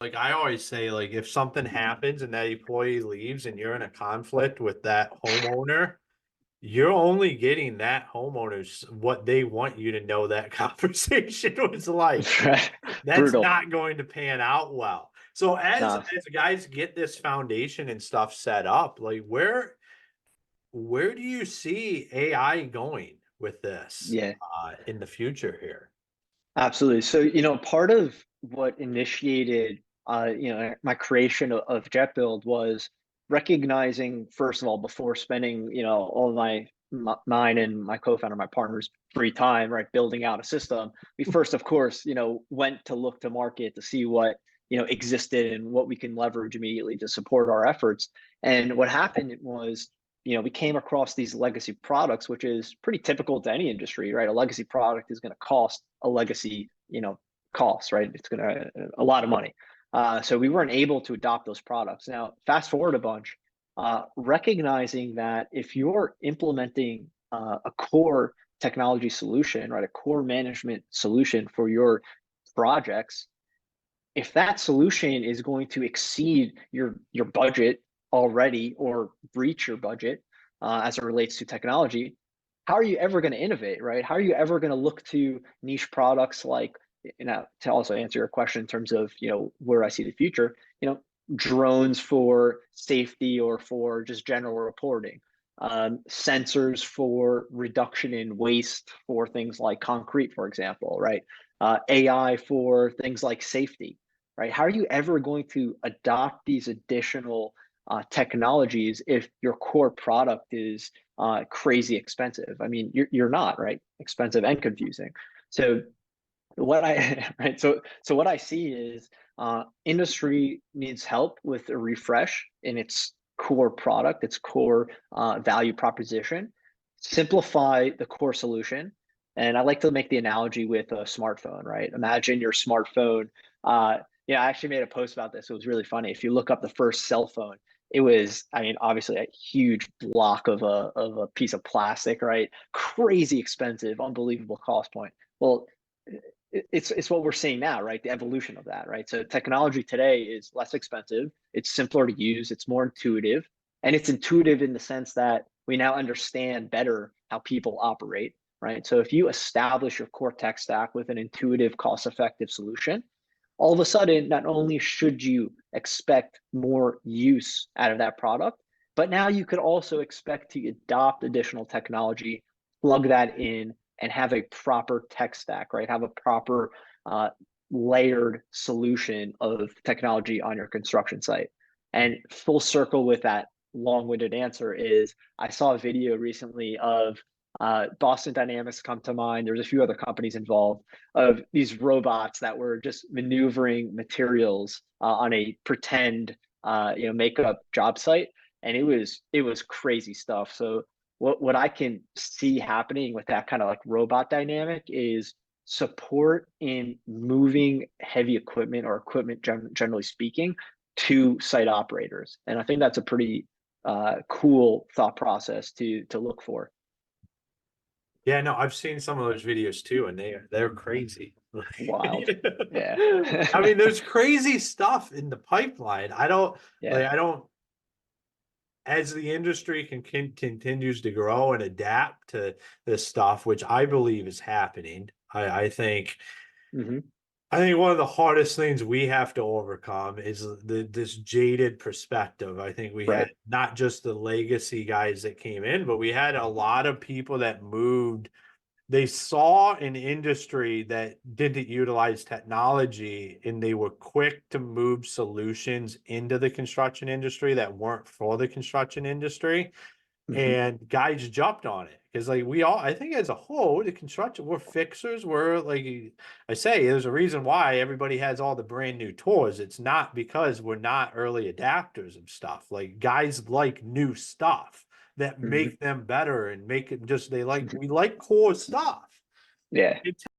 Like I always say, like if something happens and that employee leaves and you're in a conflict with that homeowner, you're only getting that homeowner's what they want you to know that conversation was like. That's Brutal. not going to pan out well. So No, as guys get this foundation and stuff set up, like where do you see AI going with this yeah, in the future here? absolutely. So, part of what initiated, my creation of Jet.Build was recognizing, first of all, before spending, all of mine and my co-founder, my partner's free time, right, building out a system. We first, of course, went to look to market to see what, existed and what we can leverage immediately to support our efforts. And what happened was, we came across these legacy products, which is pretty typical to any industry, right? A legacy product is going to cost a legacy, cost, right? It's going to a lot of money. So we weren't able to adopt those products. Now, fast forward a bunch, recognizing that if you're implementing a core technology solution, right, a core management solution for your projects, if that solution is going to exceed your budget already or breach your budget as it relates to technology, how are you ever going to innovate, right? How are you ever going to look to niche products like, to also answer your question in terms of, where I see the future, drones for safety or for just general reporting, sensors for reduction in waste for things like concrete, for example, right? AI for things like safety, right? How are you ever going to adopt these additional technologies if your core product is crazy expensive? I mean, you're not, right? Expensive and confusing. So what I right, so what I see is industry needs help with a refresh in its core product, its core value proposition. Simplify the core solution. And I like to make the analogy with a smartphone, right? Imagine your smartphone. Uh, I actually made a post about this. It was really funny. If you look up the first cell phone, it was, I mean, obviously a huge block of a piece of plastic, right? Crazy expensive, unbelievable cost point. Well, it's what we're seeing now, right? The evolution of that, right? So technology today is less expensive, it's simpler to use, it's more intuitive, and it's intuitive in the sense that we now understand better how people operate, right? So if you establish your core tech stack with an intuitive, cost-effective solution, all of a sudden, not only should you expect more use out of that product, but now you could also expect to adopt additional technology, plug that in, and have a proper tech stack, right? Have a proper layered solution of technology on your construction site. And full circle with that long-winded answer is I saw a video recently of Boston Dynamics come to mind. There's a few other companies involved of these robots that were just maneuvering materials on a pretend makeup job site, and it was crazy stuff. So what I can see happening with that kind of like robot dynamic is support in moving heavy equipment or equipment generally speaking to site operators, and I think that's a pretty cool thought process to look for. Yeah, no, I've seen some of those videos too, and they're crazy. Wild. Yeah. I mean, there's crazy stuff in the pipeline. Yeah. I don't as the industry continues to grow and adapt to this stuff, which I believe is happening. Hmm. I think one of the hardest things we have to overcome is this jaded perspective. I think we had Right. not just the legacy guys that came in, but we had a lot of people that moved. They saw an industry that didn't utilize technology and they were quick to move solutions into the construction industry that weren't for the construction industry. Hmm. And guys jumped on it because like we all, I think as a whole, the construction, we're fixers. We're like I say, there's a reason why everybody has all the brand new tours. It's not because we're not early adapters of stuff. Like guys like new stuff that Hmm. make them better and make it just we like core stuff. Yeah. It's